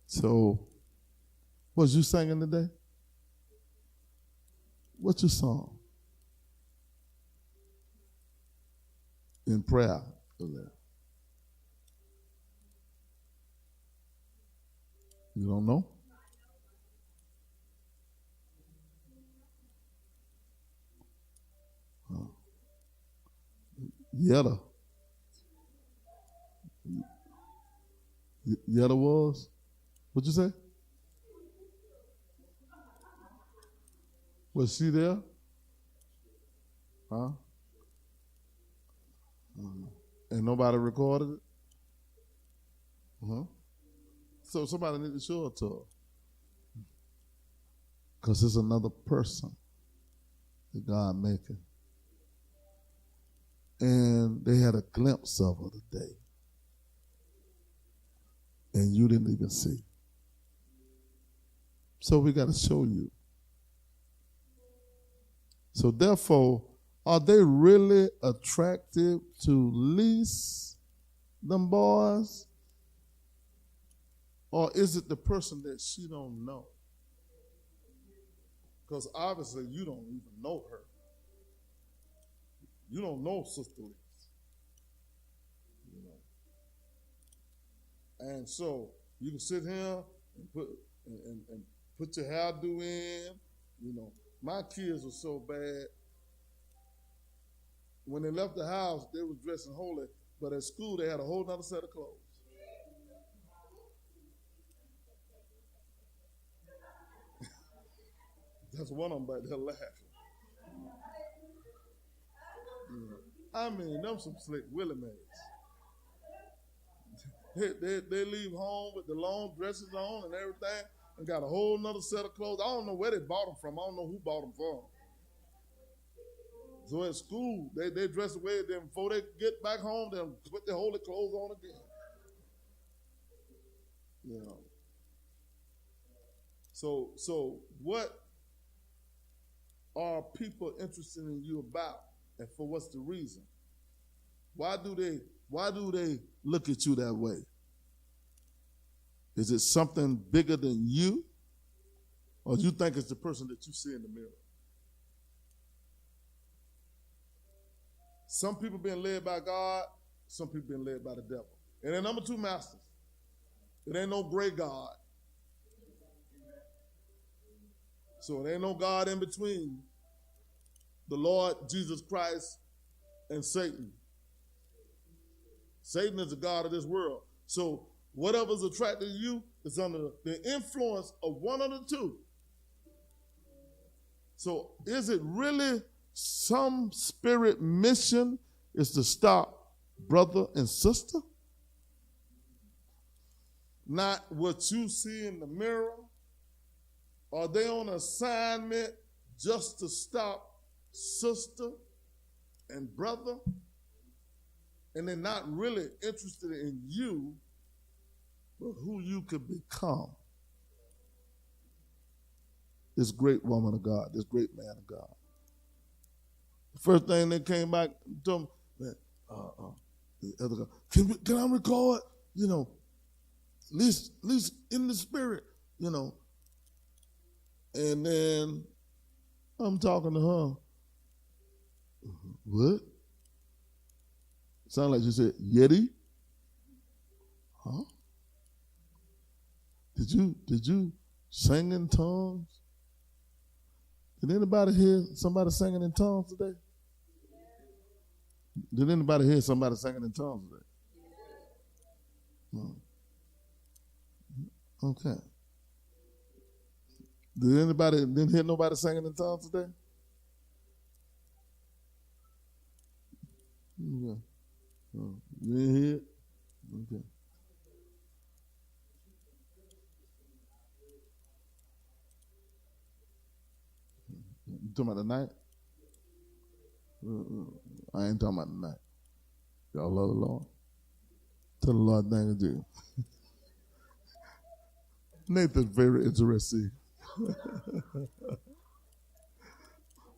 Speaker 1: So, was you singing today? What you sung? In prayer. You don't know? Yetta. Yetta was? What'd you say? Was she there? Huh? And nobody recorded it? So somebody need to show it to her. Because it's another person that God making. And they had a glimpse of her today. And you didn't even see. So we got to show you. So therefore, are they really attractive to Lise, them boys? Or is it the person that she don't know? Because obviously you don't even know her. You don't know Sister Lise. You know. And so you can sit here and put your hairdo in. You know, my kids were so bad. When they left the house, they were dressing holy, but at school they had a whole other set of clothes. That's one of them back there laughing. I mean, them some slick Willie Mays. They leave home with the long dresses on and everything and got a whole nother set of clothes. I don't know where they bought them from. I don't know who bought them from. So at school, they dress away. Then before they get back home, they'll put their holy clothes on again. You know. So what are people interested in you about, and for what's the reason? Why do they look at you that way? Is it something bigger than you, or do you think it's the person that you see in the mirror? Some people being led by God, some people being led by the devil. And they're number two masters. It ain't no gray God. So there ain't no God in between the Lord Jesus Christ and Satan. Satan is the God of this world. So whatever's attracted to you is under the influence of one of the two. So is it really some spirit mission is to stop brother and sister? Not what you see in the mirror? Are they on assignment just to stop sister and brother? And they're not really interested in you, but who you could become. This great woman of God, this great man of God. The first thing they came back and told me, the other guy, can I record? You know, at least in the spirit, you know. And then I'm talking to her. What? Sound like you said Yeti? Huh? Did you sing in tongues? Did anybody hear somebody singing in tongues today? Did anybody hear somebody singing in tongues today? No. Okay. Didn't hear nobody singing in tongues today? Okay. Oh, you didn't hear it? Okay. You talking about the night? I ain't talking about the night. Y'all love the Lord? Tell the Lord thank you. Nathan's very interesting.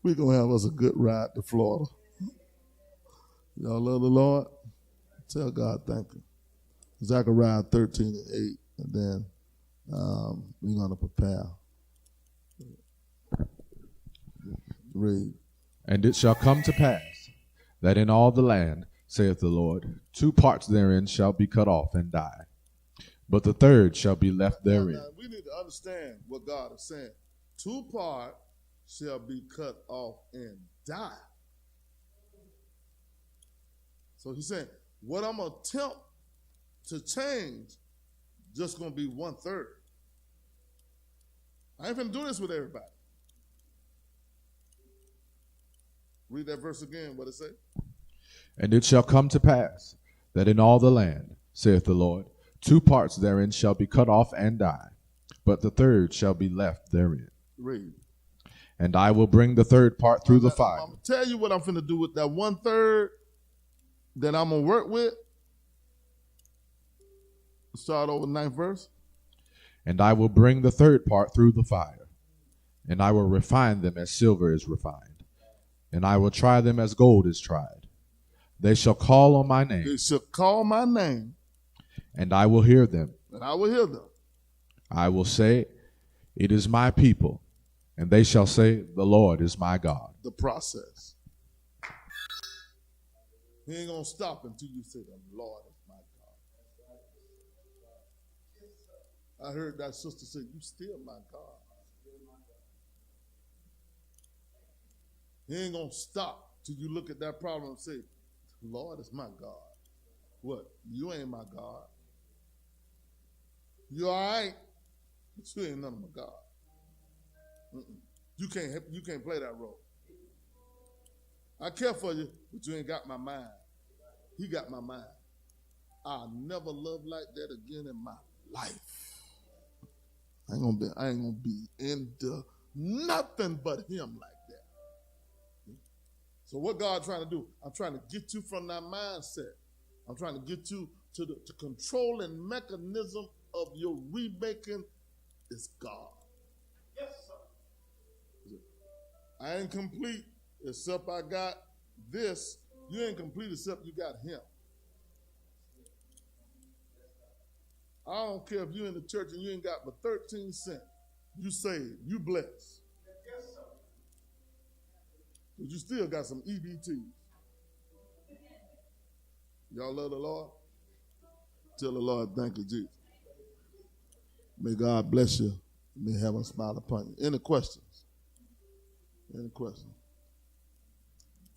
Speaker 1: We're going to have us a good ride to Florida. Y'all love the Lord? Tell God thank you. Zechariah 13:8, and then we're going to prepare. Read.
Speaker 2: And it shall come to pass that in all the land, saith the Lord, 2 parts therein shall be cut off and die, but the third shall be left therein.
Speaker 1: Now, we need to understand what God is saying. 2 parts shall be cut off and die. So he's saying, what I'm going to attempt to change, just going to be 1/3. I ain't going to do this with everybody. Read that verse again, what it say?
Speaker 2: And it shall come to pass that in all the land, saith the Lord, 2 parts therein shall be cut off and die, but the third shall be left therein.
Speaker 1: Read.
Speaker 2: And I will bring the third part through the fire.
Speaker 1: I'm going to tell you what I'm finna do with that 1/3 that I'm going to work with. Start over 9th verse.
Speaker 2: And I will bring the third part through the fire, and I will refine them as silver is refined, and I will try them as gold is tried. They shall call on my name.
Speaker 1: They shall call my name.
Speaker 2: And I will hear them.
Speaker 1: And I will hear them.
Speaker 2: I will say, it is my people. And they shall say, the Lord is my God.
Speaker 1: The process. He ain't going to stop until you say, the Lord is my God. I heard that sister say, you still my God. He ain't going to stop till you look at that problem and say, Lord is my God. What? You ain't my God. You all right, but you ain't none of my God. You can't play that role. I care for you, but you ain't got my mind. He got my mind. I'll never love like that again in my life. I ain't gonna be into nothing but him like that. So what God trying to do? I'm trying to get you from that mindset. I'm trying to get you to the controlling mechanism of your remaking is God. Yes, sir. I ain't complete except I got this. You ain't complete except you got him. I don't care if you're in the church and you ain't got but 13 cents. You saved. You blessed. Yes, sir. But you still got some EBTs. Y'all love the Lord? Tell the Lord, thank you, Jesus. May God bless you. May heaven smile upon you. Any questions? Any questions?